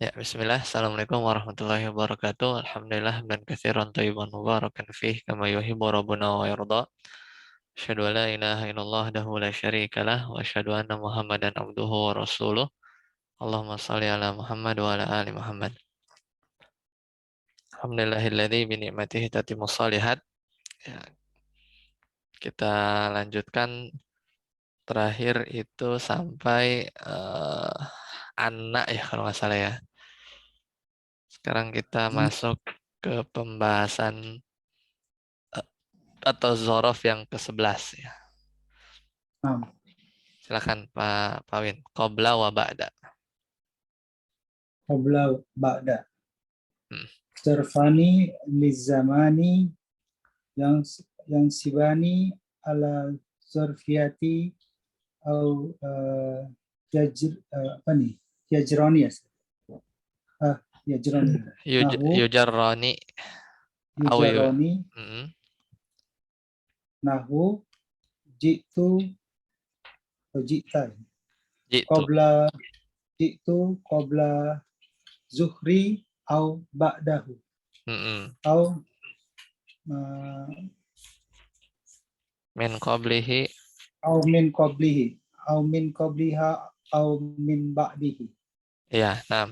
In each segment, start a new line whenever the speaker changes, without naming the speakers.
Ya, bismillah. Assalamualaikum warahmatullahi wabarakatuh. Alhamdulillah dan katsiran thayyiban mubarakan fih kama yuhibbu rabbuna wa yarda. Asyhadu an la ilaha illallah wahdahu la syarikalah wa asyhadu anna Muhammadan abduhu wa rasuluh. Allahumma shalli ala Muhammad wa ala ali Muhammad. Alhamdulillahilladzi bi ni'matihi tatimmus shalihat. Ya, kita lanjutkan terakhir itu sampai anak ya kalau nggak salah ya. Sekarang kita masuk ke pembahasan atau zorof yang ke-11 ya.
Nah,
Silakan Pak Pawin. Qobla wa ba'da.
qabla ba'da.
Hmm.
Zarfani lizamani yang sibani ala zarfiyati atau apa nih? Yajroni ya. Yajroni. Nahu
Yujarroni au
yujaroni
hmm.
nahu jitu jita.
Jitu.
Jitu qabla zuhri au ba'dahu.
Hmm.
Au
Min qablihi.
au min qablihi au min qabliha au min ba'dihi.
Ya, nah.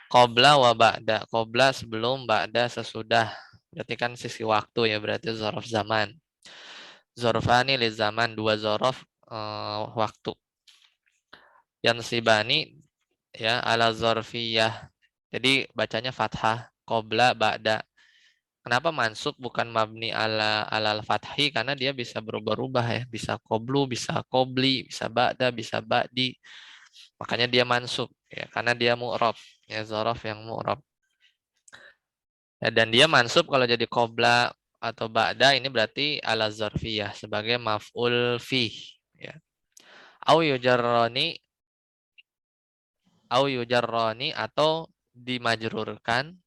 Qobla wa ba'da. Qobla sebelum, ba'da sesudah. Berarti kan sisi waktu ya, berarti zorof zaman. Zorofani li zaman, dua zorof waktu. Yang sibani ya ala zorfiyah. Jadi bacanya fathah. Qobla ba'da. Kenapa mansub bukan mabni ala alal fathi? Karena dia bisa berubah-ubah ya. Bisa qoblu, bisa qobli, bisa ba'da, bisa ba'di. Makanya dia mansub ya, karena dia mu'rab. Ya, zorof yang mu'rab. Ya, dan dia mansub kalau jadi qobla atau ba'da ini berarti ala zarfiyah sebagai maf'ul fih ya. Au yujarroni atau dimajrurkan.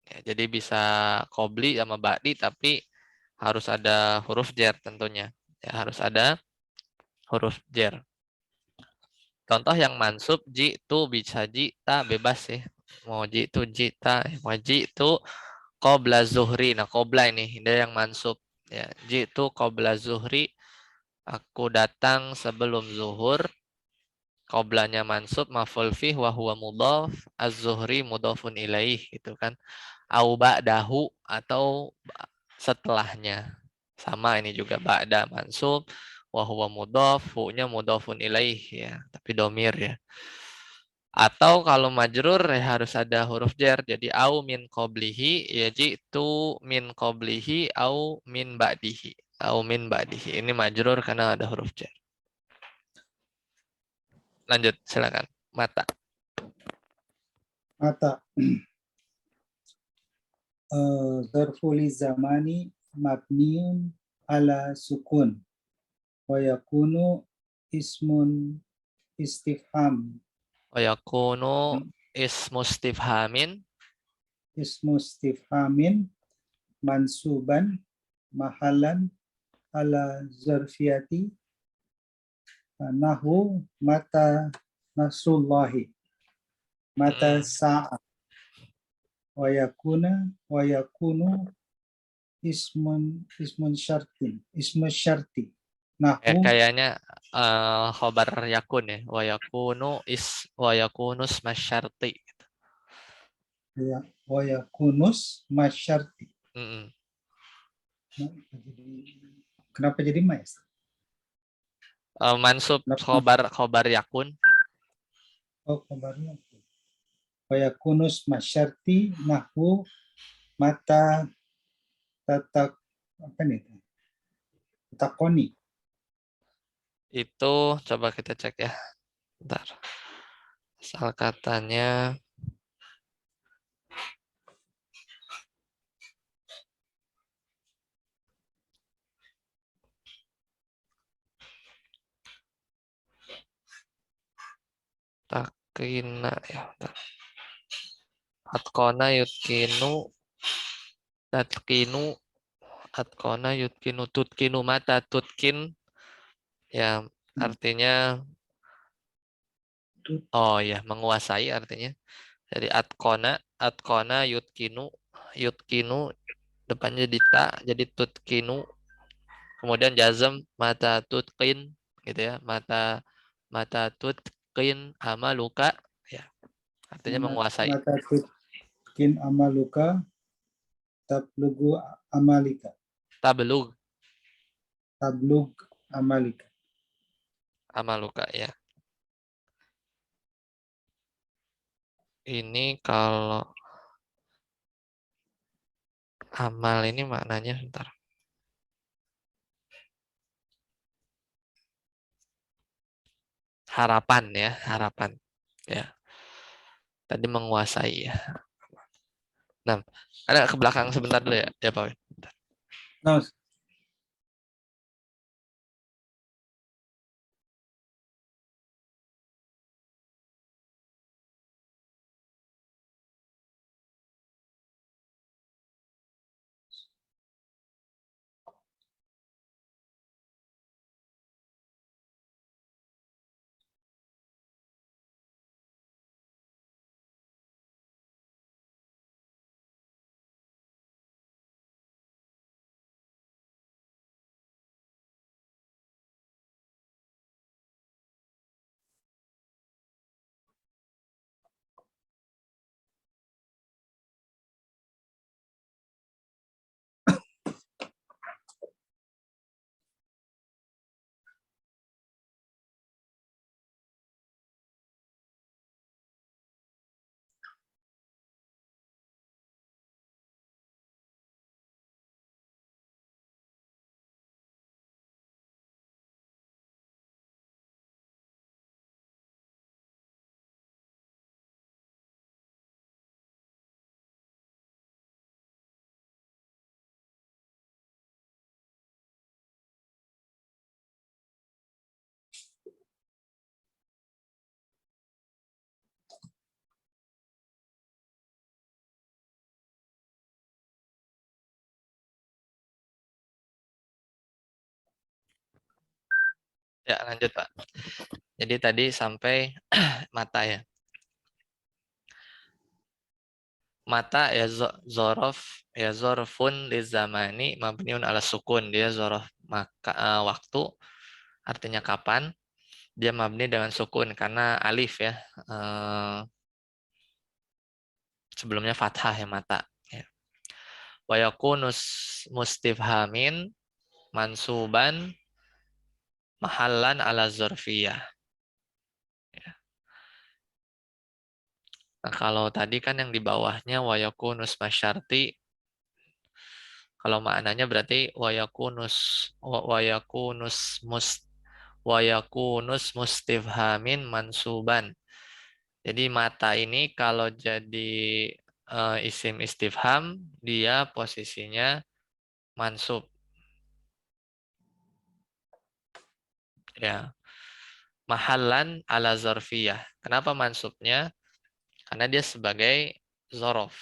Ya, jadi bisa qobli sama ba'di tapi harus ada huruf jar tentunya. Ya, harus ada huruf jar. Contoh yang mansub jitu bisa jita bebas sih. Mau jitu jita, mau jitu qabla zuhri. Nah, qabla ini dia yang mansub. Ya, jitu qabla zuhri. Aku datang sebelum zuhur. Qoblanya mansub maf'ul fih wa huwa mudhaf, az-zuhri mudhafun ilaih gitu kan. Au ba'dahu atau setelahnya. Sama ini juga ba'da mansub wa huwa mudhaf, hu-nya mudhafun ilaih ya, tapi domir ya. Atau kalau majrur ya harus ada huruf jar. Jadi au min qablihi ya jitu min qablihi au min ba'dihi. Au min ba'dihi. Ini majrur karena ada huruf jar. Lanjut silakan. Mata.
Mata zarful zamani mabniun ala sukun wa yakunu ismun istifham
Wa yakunu ismu
istifhamin mansuban mahalan ala zarfiyati nahu mata nasrullahi mata sa'a wa yakunu ismun syarti nahu
Kayaknya khobar yakun ya. Wa yakunus masyarti.
wa yakunus masyarti.
Mm-mm.
Kenapa jadi mas?
Mansub khobar yakun.
Oh, kabarnya. Wa yakunus masyarti nahu mata tatak apa nih? Takoni.
Itu coba kita cek ya. Bentar. Asal katanya takina ya. Bentar. Atkona yutkinu tatkinu atkona yutkinu tutkinu mata tutkin ya artinya oh ya menguasai artinya Jadi atkona yutkinu depannya di ta jadi tutkinu. Kemudian jazm mata tutkin gitu ya. Mata tutkin amaluka ya. Artinya menguasai.
Mata tutkin amaluka tablugu amalika.
Tablug
Tablug amalika.
amaluka ya. Ini kalau amal ini maknanya sebentar. Harapan ya, harapan. Ya. Tadi menguasai ya. Nah, ada ke belakang sebentar dulu ya, ya Pak.
Nah,
Ya, lanjut Pak. Jadi tadi sampai mata ya. Mata ya zorof ya zorfun li zamani mabniun ala sukun. Dia zorof waktu artinya kapan. Dia mabni dengan sukun karena alif ya. Sebelumnya fathah ya mata. Ya. Wa yakunus mustifhamin mansuban mahallan ala zorfiyah. Nah, kalau tadi kan yang di bawahnya wayakunus masyarti, kalau maknanya berarti wayakunus mustifhamin mansuban. Jadi mata ini kalau jadi isim istifham, dia posisinya mansub. Ya, mahallan ala zarfiyah. Kenapa mansubnya? Karena dia sebagai zorof.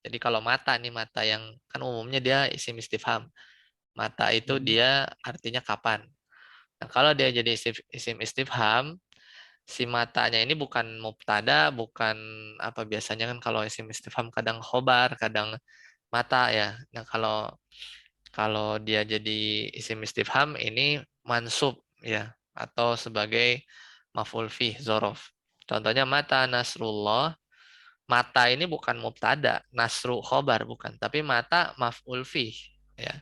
Jadi kalau mata nih, mata yang kan umumnya dia isim istifham. Mata itu dia artinya kapan. Nah, kalau dia jadi isim istifham, si matanya ini bukan mubtada, bukan apa biasanya kan kalau isim istifham kadang khobar, kadang mata ya. Nah, kalau kalau dia jadi isim istifham ini mansub ya atau sebagai maf'ul fih zorof. Contohnya mata nasrullah. Mata ini bukan mubtada, nasru khobar bukan, tapi mata maf'ul fih ya.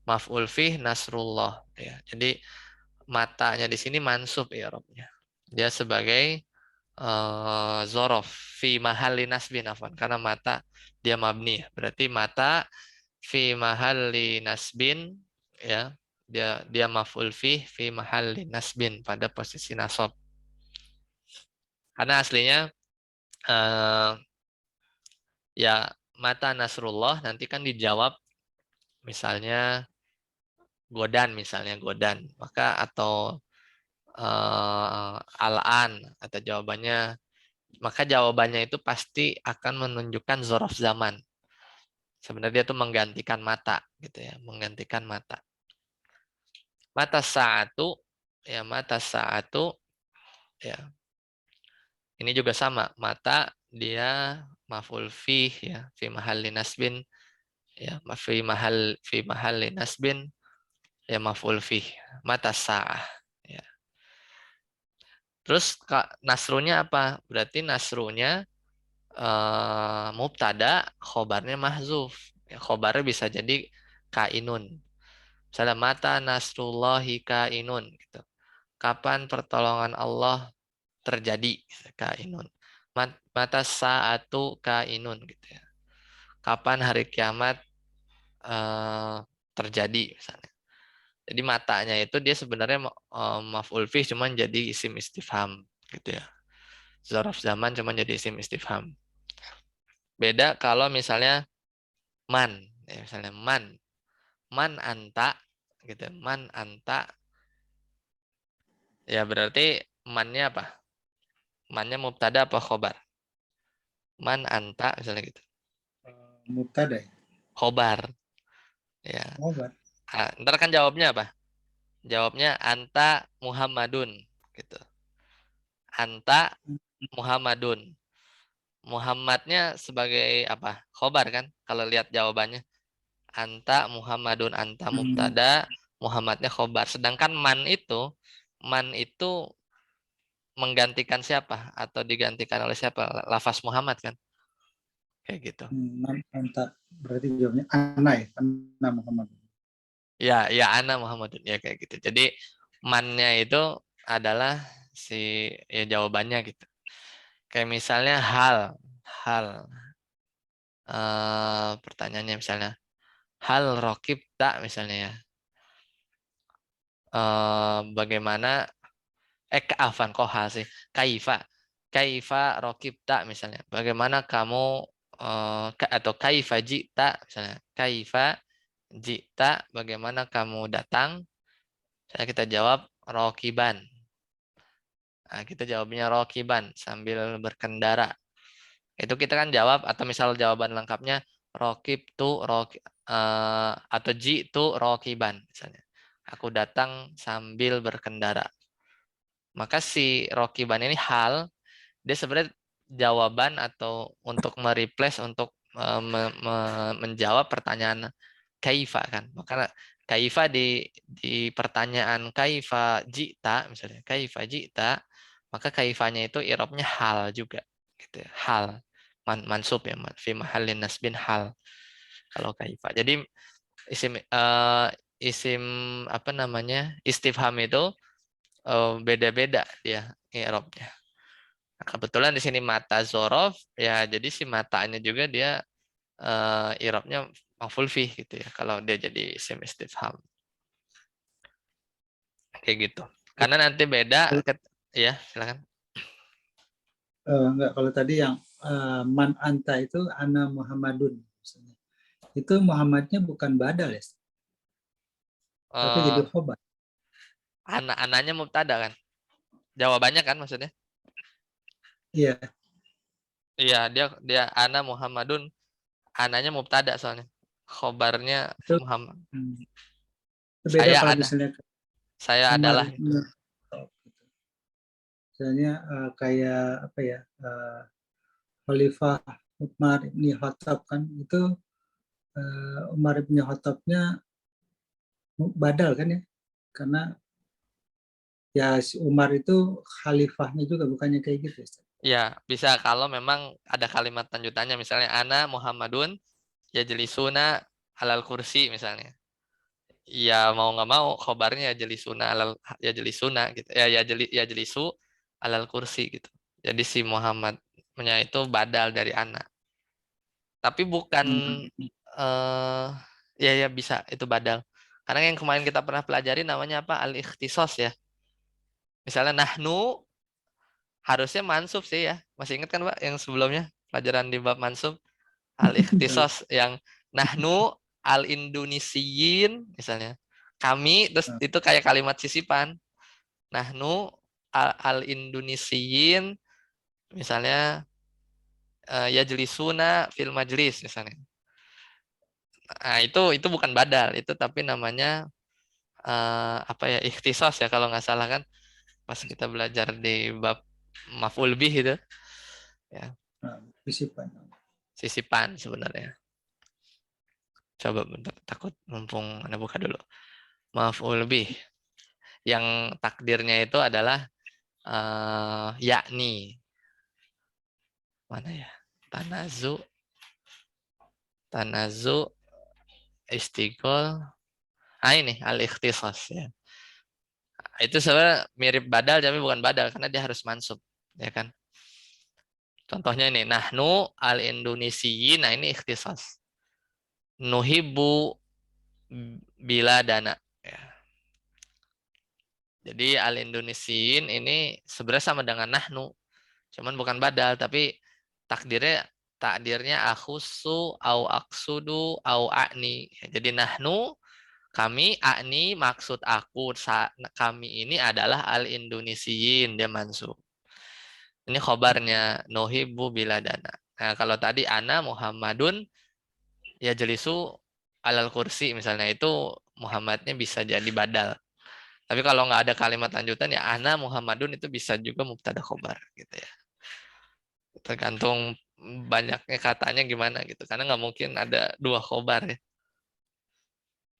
Maf'ul fih nasrullah ya. Jadi matanya di sini mansub ya robnya. Dia sebagai zorof fi mahalli nasbin afwan karena mata dia mabni. Berarti mata fi mahalli nasbin ya. Dia maf'ul fi mahalli nasbin pada posisi nasab. Karena aslinya eh, ya mata nasrullah nanti kan dijawab misalnya godan maka atau al-an atau jawabannya maka jawabannya itu pasti akan menunjukkan zorof zaman. Sebenarnya itu menggantikan mata gitu ya, menggantikan mata. Mata saatu ya. Ini juga sama, mata dia maf'ul fih ya, fi mahalli nasbin ya, fi mahalli nasbin ya maf'ul fih. Mata sa'ah ya. Terus nasrunya apa? Berarti nasrunya mubtada, khobarnya mahzuf. Ya, khobarnya bisa jadi kainun. Misalnya mata nasrullahi kainun gitu. Kapan pertolongan Allah terjadi? Kainun. Mata sa'atu kainun gitu ya. Kapan hari kiamat eh, terjadi misalnya. Jadi matanya itu dia sebenarnya maf'ul fih cuman jadi isim istifham gitu ya. Zaraf zaman cuman jadi isim istifham. Beda kalau misalnya man, ya misalnya man anta gitu. Man anta ya berarti mannya apa? Mannya mubtada apa khobar? Man anta misalnya gitu.
Mubtada ya.
Khobar ya.
Khobar.
Ntar kan jawabnya apa? Jawabnya anta Muhammadun gitu. Anta Muhammadun. Muhammadnya sebagai apa? Khobar kan? Kalau lihat jawabannya. Anta Muhammadun, anta
Hmm,
mubtada, Muhammadnya khobar. Sedangkan man itu menggantikan siapa? Atau digantikan oleh siapa? Lafaz Muhammad kan? Kayak gitu.
mantap. Berarti jawabnya Ana ya, Ana Muhammad.
Ya, ya ana Muhammadun. Ya kayak gitu. Jadi mannya itu adalah si ya jawabannya gitu. Kayak misalnya hal pertanyaannya misalnya hal rokib tak misalnya ya. Bagaimana afan kok hal sih kaifa kaifa rokib tak misalnya bagaimana kamu atau kaifa jita misalnya kaifa jita bagaimana kamu datang saya kita jawab rokiban. Nah, kita jawabnya rokiban sambil berkendara. Itu kita kan jawab atau misal jawaban lengkapnya rokib tu atau ji tu rokiban misalnya. Aku datang sambil berkendara. Maka si rokiban ini hal dia sebenarnya jawaban atau untuk mereplace untuk menjawab pertanyaan kaifa kan. Maka kaifa di pertanyaan kaifa jita misalnya kaifa jita maka kaifanya itu i'rabnya hal juga gitu ya. Hal mansub ya fi mahallin nasbin hal kalau kaifa. Jadi isim isim apa namanya? Istifham itu beda-beda dia i'rabnya. Nah, kebetulan di sini mata zorof ya jadi si matanya juga dia i'rabnya maf'ul fih gitu ya kalau dia jadi isim istifham kayak gitu. Karena nanti beda ya silakan.
Enggak, kalau tadi yang man anta itu Ana Muhammadun. Misalnya. Itu Muhammadnya bukan badal ya, tapi jadi
Eh
khobar.
anak-anaknya mubtada kan? Jawabannya kan maksudnya?
Iya,
Iya, dia dia ana Muhammadun, anaknya mubtada soalnya. Khobarnya
itu,
Muhammad.
hmm, itu beda
Saya
kalau
ada,
misalnya
saya
Umar
adalah itu.
ibn Khattab. Misalnya kayak apa ya, Khalifah Umar ibn Khattab kan itu Umar ibn Khattabnya badal kan ya, karena ya si Umar itu khalifahnya juga bukannya kayak gitu ya.
Ya, bisa kalau memang ada kalimat lanjutannya misalnya ana Muhammadun yajlisuna alal kursi misalnya. Ya mau nggak mau khobarnya yajlisuna alal yajlisuna gitu. Yajlisu alal kursi gitu. Jadi si Muhammadnya itu badal dari ana. Tapi bukan
Hmm.
ya ya bisa itu badal. Karena yang kemarin kita pernah pelajari namanya apa? Al-ikhtisos ya. Misalnya nahnu harusnya mansub sih ya. Masih ingat kan Pak yang sebelumnya pelajaran di bab mansub al-ikhtisos yang nahnu al-indonesiyin misalnya. Kami terus itu kayak kalimat sisipan. Nahnu al-indonesiyin misalnya yajlisuna fil majlis misalnya. Nah, itu bukan badal, itu tapi namanya apa ya ikhtisos ya kalau nggak salah kan pas kita belajar di bab maf'ul bih itu ya.
Nah, sisipan.
Sisipan sebenarnya. Coba bentar, takut mumpung Anda buka dulu. Maf'ul bih. Yang takdirnya itu adalah yakni. Mana ya? Tanazu, tanazu, istiqol. Ini al-ikhtisas ya. Itu sebenarnya mirip badal tapi bukan badal karena dia harus mansub, ya kan? Contohnya ini, nahnu al-indonesiyin, nah ini ikhtisas. Nuhibu bila dana. Ya. Jadi al-indonesiyin ini sebenarnya sama dengan nahnu, cuman bukan badal, tapi takdirnya akhusu au aksudu au a'ni. Jadi nahnu kami, akni maksud aku, kami ini adalah al-indonesiyin, dia mansub. Ini khobarnya nohibu bila dana. Nah, kalau tadi ana Muhammadun ya jelisu alal kursi misalnya itu Muhammadnya bisa jadi badal. Tapi kalau nggak ada kalimat lanjutan ya ana Muhammadun itu bisa juga mubtada khobar gitu ya. Tergantung banyaknya katanya gimana gitu. Karena nggak mungkin ada dua khobar ya.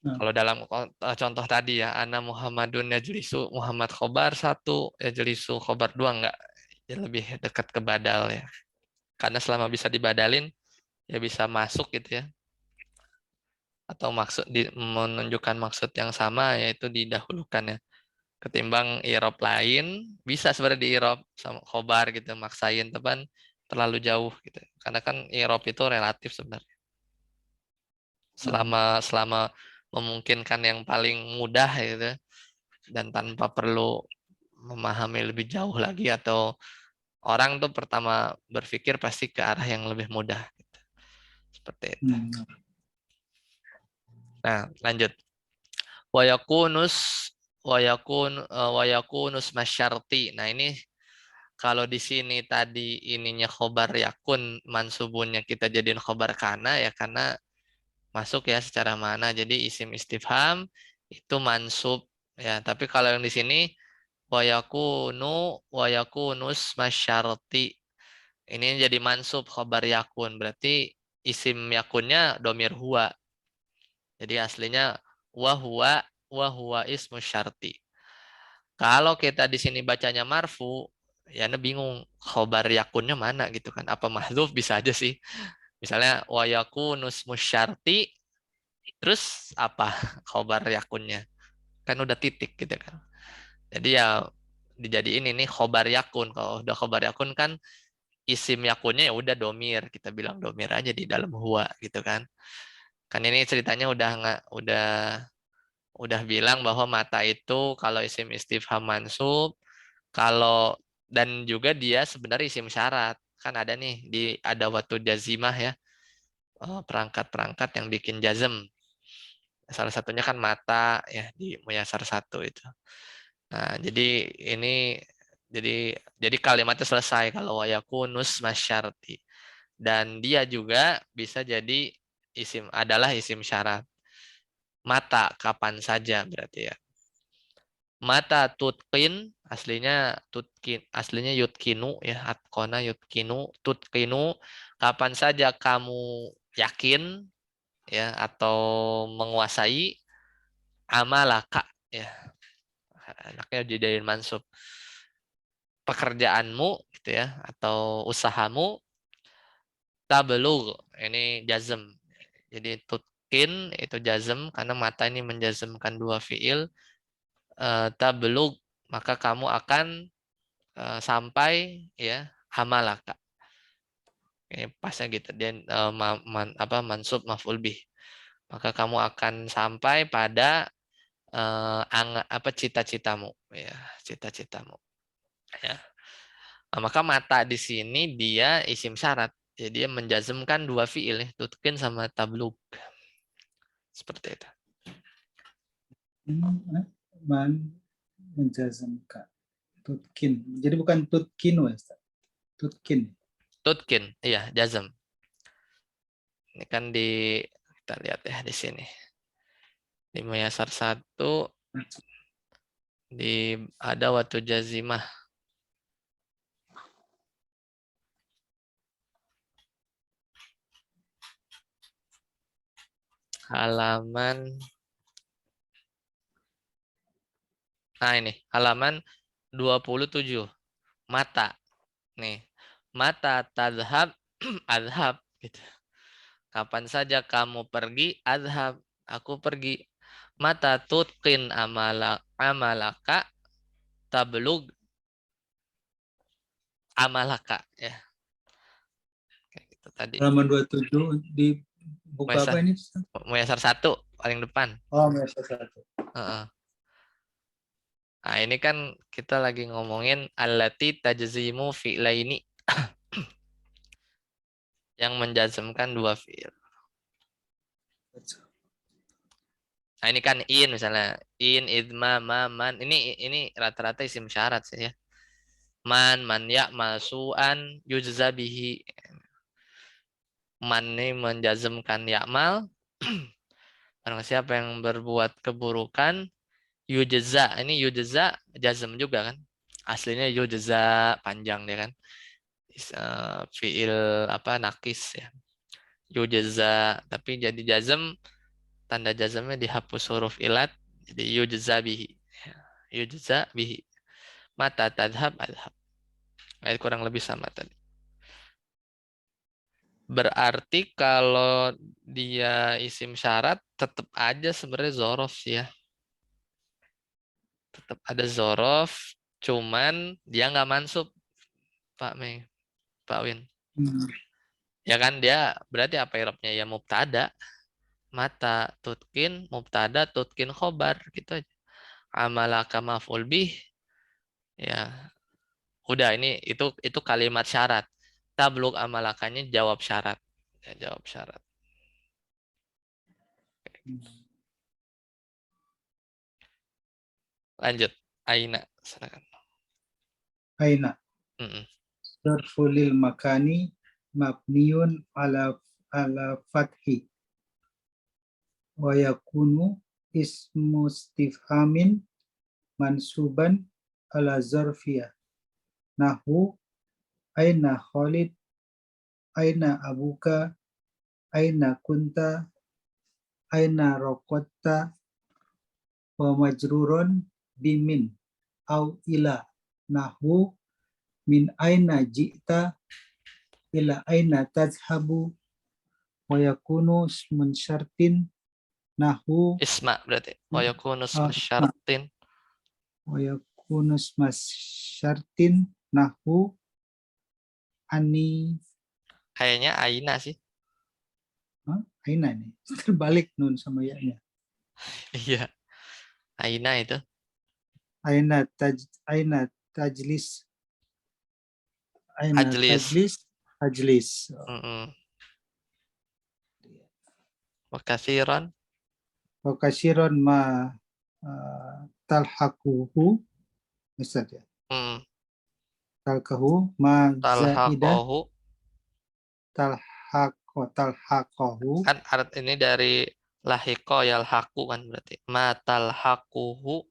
Nah,
Kalau dalam contoh tadi ya, ana Muhammadun ya jelisu Muhammad khobar satu, ya jelisu khobar dua nggak. Ya lebih dekat ke badal ya. Karena selama bisa dibadalin ya bisa masuk gitu ya, atau menunjukkan maksud yang sama yaitu didahulukan ya, ketimbang irob lain bisa sebenarnya di irob sama khobar gitu maksain teman terlalu jauh gitu karena kan irob itu relatif sebenarnya,
nah,
selama selama memungkinkan yang paling mudah gitu dan tanpa perlu memahami lebih jauh lagi, atau orang tuh pertama berpikir pasti ke arah yang lebih mudah gitu. Seperti itu.
hmm,
Nah, lanjut. Wayakunus wayakunus masyarti. Nah, ini kalau di sini tadi ininya khobar yakun mansubunnya kita jadiin khobar kana ya karena masuk ya secara mana. Jadi isim istifham itu mansub ya. Tapi kalau yang di sini wayakunus masyarti. Ini jadi mansub khobar yakun. Berarti isim yakunnya domir huwa. Jadi aslinya wa huwa ismu syarti. Kalau kita di sini bacanya marfu, ya Anda bingung khobar yakunnya mana gitu kan. Apa mahdzuf bisa aja sih. Misalnya wa yakunus musyarti terus apa khobar yakunnya? Kan udah titik gitu kan. Jadi ya dijadiin ini khobar yakun. Kalau udah khobar yakun kan isim yakunnya ya udah domir, kita bilang domir aja di dalam huwa gitu kan. Kan ini ceritanya udah nggak udah bilang bahwa mata itu kalau isim istifham mansub, kalau dan juga dia sebenarnya isim syarat. Kan ada nih di ada waktu jazimah ya, perangkat-perangkat yang bikin jazm. Salah satunya kan mata ya di muyasar satu itu. Nah, jadi ini jadi kalimatnya selesai kalau wayakunus masyarti. Dan dia juga bisa jadi adalah isim syarat. Mata kapan saja berarti ya. Mata tutkin aslinya yutkinu ya, atkona yutkinu tutkinu, kapan saja kamu yakin ya atau menguasai amalaka ya, anaknya dijadiin mansub, pekerjaanmu gitu ya atau usahamu, tabelug ini jazm. Jadi tutkin itu jazm karena mata ini menjazmkan dua fiil, tabelug maka kamu akan sampai ya hamalaka. Ini pasnya gitu dia mansub maf'ul bih. Maka kamu akan sampai pada cita-citamu ya, cita-citamu ya. Nah, maka mata di sini dia isim syarat. Jadi dia menjazmkan dua fiil ya, tutkin sama tablug. Seperti itu.
man menjazmkan. Tutkin. Jadi bukan tutkin, Ustaz. Tutkin.
Tutkin, iya jazm. Ini kan kita lihat ya di sini. Di Muyasar 1 ada waktu jazimah. halaman, nah ini halaman 27. Mata. Nih, mata tadhab, adhab. Gitu. Kapan saja kamu pergi, adhab, aku pergi. Mata tutqin amalaka, tablug amalaka. Ya, kayak gitu tadi.
Halaman 27 di buku apa
Muesar,
ini?
Muesar 1, paling depan.
Oh, Mesa 1.
Heeh. Nah, ini kan kita lagi ngomongin allati tajzimu fi'laini yang menjazmkan dua fi'il. Nah, ini kan in misalnya, in, idma, ma, man. Ini rata-rata isim syarat sih ya. Man ya, masuan, yujza bihi. Man ini menjazmkan ya'mal. Barang siapa yang berbuat keburukan, yujza. Ini yujza jazm juga kan. Aslinya yujza panjang dia kan. Fiil apa nakis ya. Yujza tapi jadi jazm, tanda jazmnya dihapus huruf ilat jadi yujza bihi. Yujza bihi. Mata tadhab adhab. Nah, kurang lebih sama tadi. Berarti kalau dia isim syarat tetap aja sebenarnya zorof ya. Tetap ada zorof, cuman dia nggak mansub, Pak Mei, Pak Win.
Hmm.
Ya kan dia berarti apa irobnya ya mubtada. Mata tutkin mubtada tutkin khobar gitu aja. Amalaka maf'ul bih ya udah itu kalimat syarat. Tabluk amalakanya jawab syarat. Ya, jawab syarat. Lanjut. Aina. Silakan.
Aina.
Mm-mm.
Zarfu lil makani mabniun ala fathi wa yakunu ismu istifhamin mansuban ala zarfiyah. Nahu aina Khalid, aina abuka, aina kunta, aina rokotta, wa majrurun bimin au ila. Nahu min aina ji'ta ila aina tazhabu, wa yakunu ismun syartin nahu
Isma berarti. Wa yakunu ismu
isma,
syartin.
wa yakunu isma syartin nahu ani.
Kayaknya Aina sih.
Aina nih terbalik nun sama ya-nya.
Iya. Aina itu.
Aina tajlis, aina
Ajlis.
tajlis, ajlis.
Mm-mm. Wa katsiran.
Wa kasyiron ma talhaquhu, Ustaz ya.
Mm.
Talkahu ma zaidah,
Talhaqahu.
talhaqahu
Kan art ini dari lahiqo yalhaqu kan berarti. Ma talhaquhu.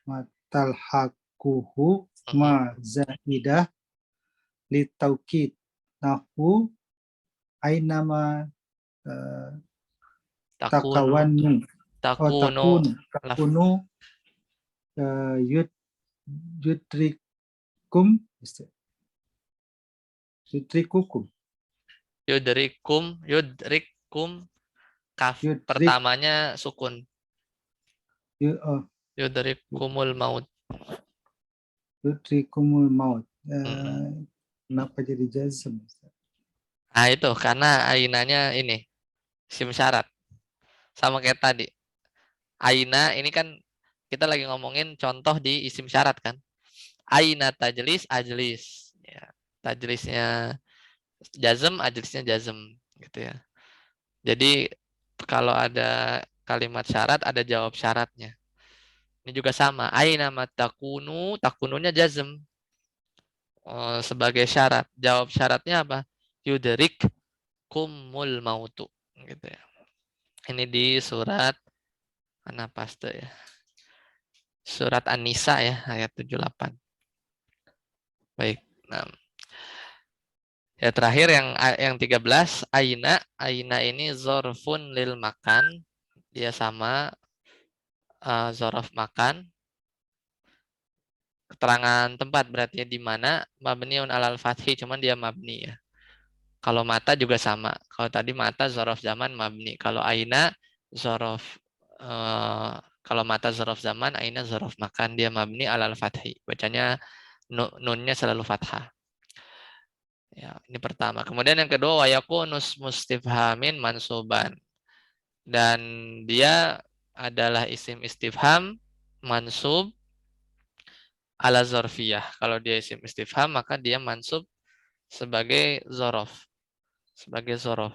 ma talhaquhu ma
Mm-mm.
zaidah litaukid nahu ainama uh,
Takunu.
takawannu
Takunu. Laf.
takunu yud yudrikum yudrikukum
Yudrikum. Yudrikum. Kaf
yudrik
pertamanya sukun. Yudrikumul maut.
yudrikumul maut.
Mm-mm.
Kenapa jadi jazm?
Nah itu karena ainanya ini sim syarat sama kayak tadi. Aina ini kan kita lagi ngomongin contoh di isim syarat kan. Aina tajlis ajlis. Ya, tajlisnya jazm, ajlisnya jazm gitu ya. Jadi kalau ada kalimat syarat ada jawab syaratnya. Ini juga sama. Aina matakunu, takununya jazm sebagai syarat. Jawab syaratnya apa? Yudrik kumul mautu gitu ya. Ini di surat mana paste ya. Surat An-Nisa ya ayat 78. Baik. Nah, Ya terakhir yang 13 aina. Aina ini zorfun lil makan. Dia sama zorof makan. Keterangan tempat berarti di mana mabniun alal fathi, cuman dia mabni ya. Kalau mata juga sama. Kalau tadi mata zorof zaman mabni. Kalau aina zorof kalau mata zorof zaman, aina zorof makan, dia mabni alal fathi. Bacanya nunnya selalu fathah. Ya, ini pertama. Kemudian yang kedua wayakunus mustifhamin mansuban. Dan dia adalah isim istifham mansub ala zorfiyah. Kalau dia isim istifham maka dia mansub sebagai zorof. Sebagai zorof.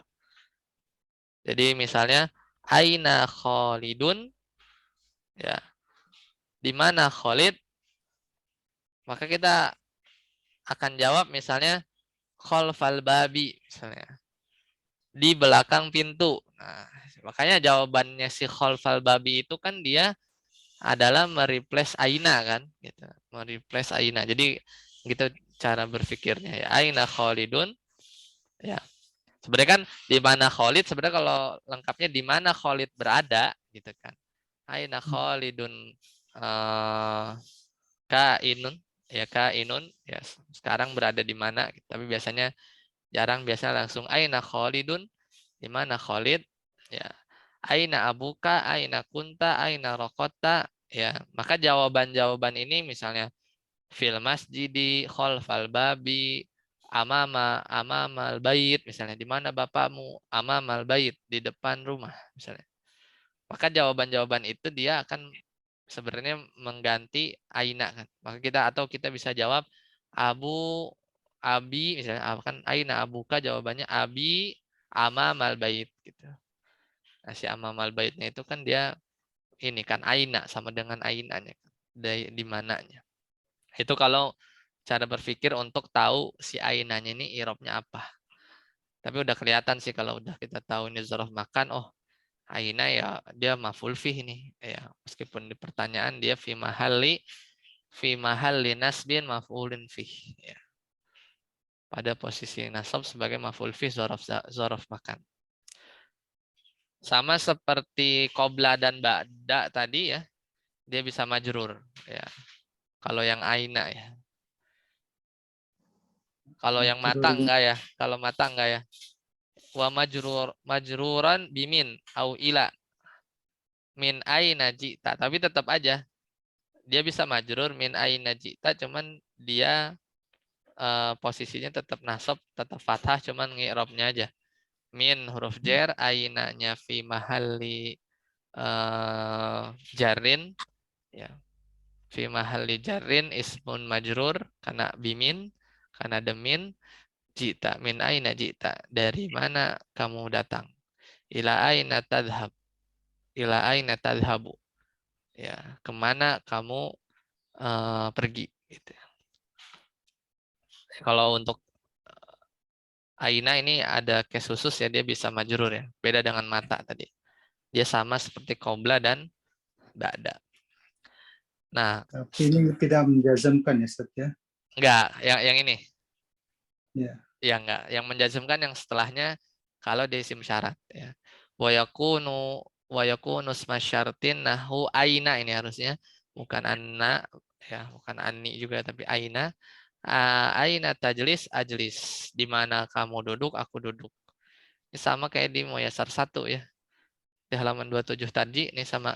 Jadi misalnya aina Khalidun, ya, di mana Khalid? Maka kita akan jawab misalnya khalfal babi misalnya, di belakang pintu. Nah, makanya jawabannya si khalfal babi itu kan dia adalah mereplace aina kan, gitu. Mereplace aina. Jadi gitu cara berpikirnya ya. Aina Khalidun, ya. Sebenarnya kan di mana Khalid, sebenarnya kalau lengkapnya di mana Khalid berada gitu kan. Aina Khalidun kainun, ya kainun, ya sekarang berada di mana, tapi biasanya jarang, biasanya langsung aina Khalidun, di mana Khalid, ya. Aina abuka, aina kunta, aina rokota, ya. Maka jawaban-jawaban ini misalnya fil masjidi, khalfal babi, amamal bait, misalnya di mana bapakmu, amamal bait, di depan rumah misalnya. Maka jawaban-jawaban itu dia akan sebenarnya mengganti aina kan. Maka kita bisa jawab abu abi, misalnya kan aina abuka, jawabannya abi amamal bait gitu. Nah, si amamal baitnya itu kan dia ini kan aina, sama dengan ainanya kan. Di mananya. Itu kalau cara berpikir untuk tahu si ainanya ini irobnya apa. Tapi udah kelihatan sih kalau udah kita tahu ini zorof makan, oh aina ya dia maf'ul fih nih. Ya, meskipun di pertanyaan dia fi mahalli nasbin maf'ulin fih. Ya. Pada posisi nasab sebagai maf'ul fih zorof makan. Sama seperti qobla dan ba'da tadi ya, dia bisa majrur ya. Kalau yang aina ya. Kalau yang mata
Majrur.
enggak ya. Kalau mata enggak ya. Wa majruran bimin au ila min aina jita. Tapi tetap aja dia bisa majrur min aina jita, cuman dia posisinya tetap nasab, tetap fathah, cuman ngi'rabnya aja. Min huruf jar, ainanya fi mahalli jarin, ya. Fi mahalli jarin ismun majrur karena bimin, karena demin, jita min aina jita, dari mana kamu datang, ila aina tadhab, ila aina tadhabu, ya kemana kamu pergi gitu. Kalau untuk aina ini ada case khusus ya, dia bisa majrur ya, beda dengan mata tadi, dia sama seperti qobla dan ba'da. Nah,
Tapi ini tidak menjazmkan ya, Ustaz ya.
enggak, yang ini
Ya.
yang enggak, yang menjazmkan yang setelahnya kalau dia isim syarat ya. Wa yakunu isma syartin nahu aina, ini harusnya bukan anna ya, bukan ani juga tapi aina. Aina tajlis ajlis, di mana kamu duduk aku duduk. Ini sama kayak di Muyasar 1 ya. Di halaman 27 tadi ini sama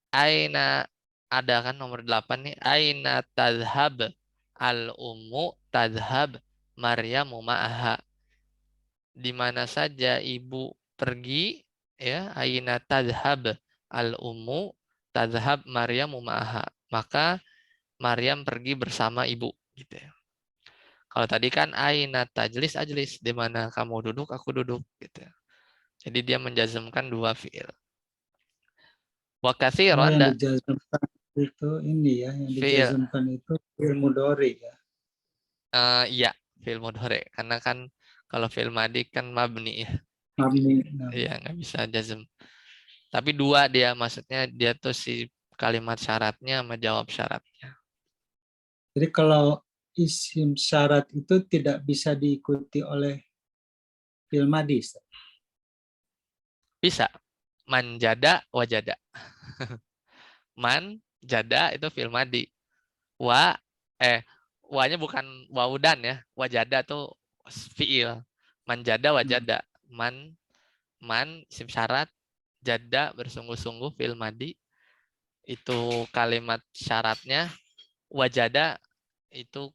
aina, ada kan nomor 8 nih, aina tadhab al ummu tadhab Maryamu ma'aha. Di mana saja ibu pergi ya, aina tadhab al ummu tadhab Maryamu ma'aha. Maka Maryam pergi bersama ibu gitu ya. Kalau tadi kan aina tajlis ajlis, di mana kamu duduk aku duduk gitu. Jadi dia menjazmkan dua fiil. Wa
Oh,
katsiran
yang dijazmkan itu ini ya, yang
fiil
dijazmkan itu fi'il mudhari ya.
iya, fiil mudhari, karena kan kalau fiil madi kan mabni ya.
Mabni. Nah,
Iya, nggak bisa jazm. Tapi dua dia, maksudnya dia tuh si kalimat syaratnya sama jawab syaratnya.
jadi kalau isim syarat itu tidak bisa diikuti oleh fi'il madhi.
Bisa. Man jada wajada. Man jada itu fi'il madhi. Wa wa-nya bukan waudan ya. Wajada tuh fi'il. Man jada wajada. Man isim syarat, jada bersungguh-sungguh fi'il madhi. Itu kalimat syaratnya, wajada itu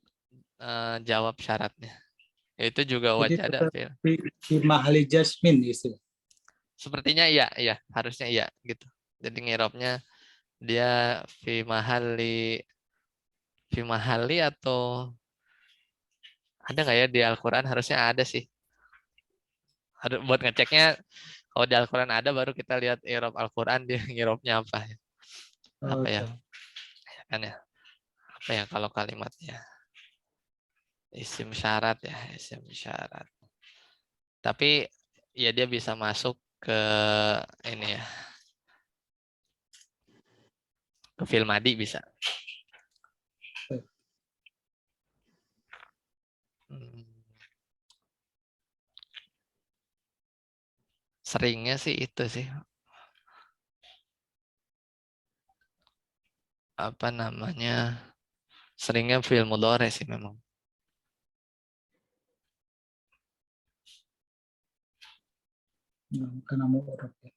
jawab syaratnya. Itu juga
Jadi
wajada
tetap
fi'il.
di mahali jasmin gitu.
Sepertinya iya, iya, harusnya iya gitu. Jadi ngirobnya dia fi mahali atau ada nggak ya di Al-Quran? Harusnya ada sih. Buat ngeceknya kalau di Al-Quran ada baru kita lihat irob Al-Quran dia ngirobnya apa ya? Apa ya?
Oke.
Kan ya? Apa ya kalau kalimatnya? Isim syarat ya, isim syarat. Tapi ya dia bisa masuk ke ini ya, ke fi'il madhi bisa. Seringnya sih itu sih. Apa namanya? Seringnya fi'il mudhari sih memang.
Karena mau urut ya.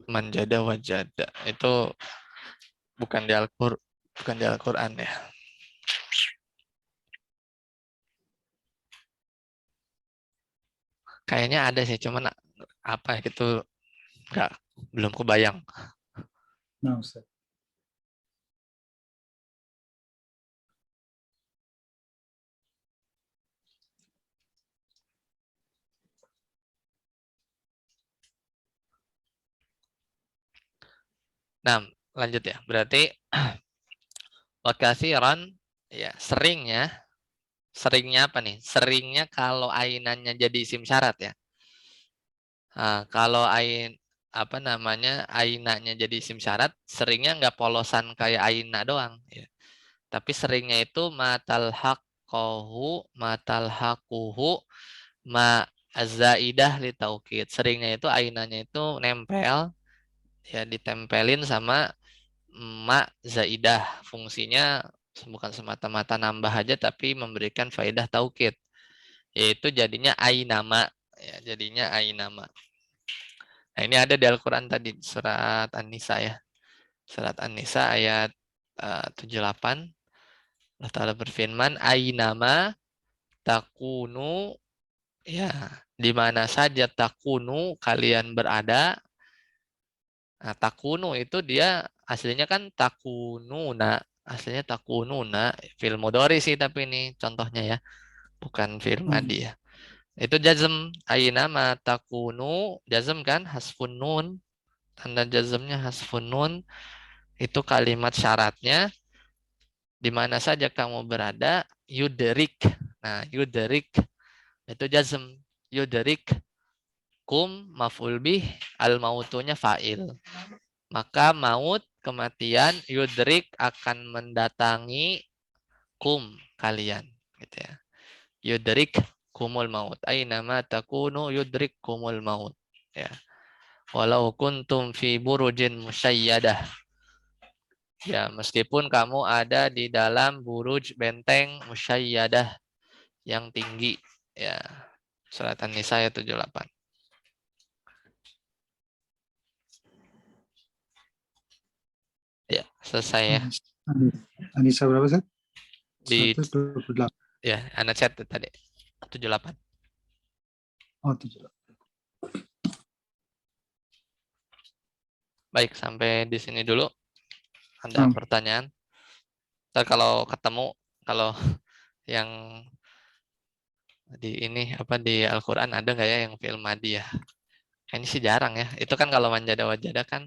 Manjada wajada itu bukan di Al-Quran ya. Kayaknya ada sih, cuman apa gitu nggak belum kebayang.
Nah, Ustaz.
Nah, lanjut ya. Berarti wakasiran ya seringnya apa nih? Seringnya kalau ainannya jadi isim syarat ya. Nah, kalau apa namanya ainanya jadi isim syarat, seringnya nggak polosan kayak aina doang ya. Tapi seringnya itu matal hakuhu ma zaidah li taukid. Seringnya itu ainanya itu nempel ya, ditempelin sama ma zaidah. Fungsinya bukan semata-mata nambah aja tapi memberikan faedah taukid. Yaitu jadinya ainama ya, jadinya ainama. Nah, ini ada di Al-Qur'an tadi surat An-Nisa ya. Surat An-Nisa ayat 78. Allah Ta'ala berfirman, ainama takunu ya, di mana saja takunu kalian berada. Nah, takunu itu dia aslinya kan takununa, aslinya takununa, fil mudhari sih tapi ini contohnya ya, bukan fil madhi ya. Itu jazm, ainama takunu, jazm kan hasfun nun, tanda jazmnya hasfun nun, itu kalimat syaratnya di mana saja kamu berada, yudrik. Nah, yudrik itu jazm, yudrik kum maf'ul bih, al mautunya fa'il. Maka maut kematian yudrik akan mendatangi kum kalian gitu ya. Yudrik kumul maut. Aina ma takunu yudrik kumul maut ya. Walau kuntum fi burujin musayyadah. Ya, meskipun kamu ada di dalam buruj benteng musayyadah yang tinggi ya. Surat An-Nisa ayat 78. Ya, selesai ya.
Anissa berapa, Ustaz?
Di
128.
ya, anak chat tadi 78.
Oh, 78.
Baik, sampai di sini dulu. Ada pertanyaan? Ntar kalau ketemu, kalau yang di ini apa di Al-Quran ada nggak ya yang fi'il madhi ya? Ini sih jarang ya. Itu kan kalau manjada wajada kan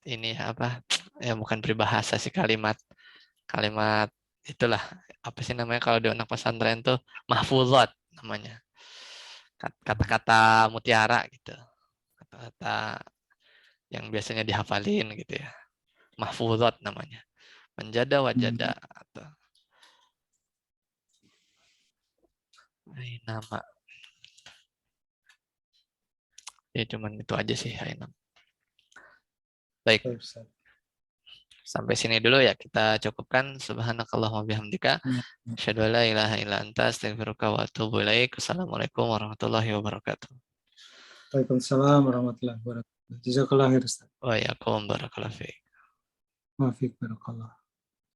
ini apa ya, bukan peribahasa sih, kalimat itulah, apa sih namanya kalau di anak pesantren tuh mahfuzat namanya, kata-kata mutiara gitu, kata-kata yang biasanya dihafalin gitu ya, mahfuzat namanya, manjada wajada atau Ainama. Ya cuman itu aja sih Ainama. Baik,
Baik, Ustaz.
sampai sini dulu ya kita cukupkan. Subhanakallahumma bihamdika.
Ya.
Asyhadu an la ilaha illa anta astaghfiruka wa atubu ilaik. Assalamualaikum warahmatullahi wabarakatuh.
Waalaikumsalam warahmatullahi wabarakatuh. Jazakallah khair, Ustaz.
Wa yakum barakallahu fiik.
Wa fiik barakallah.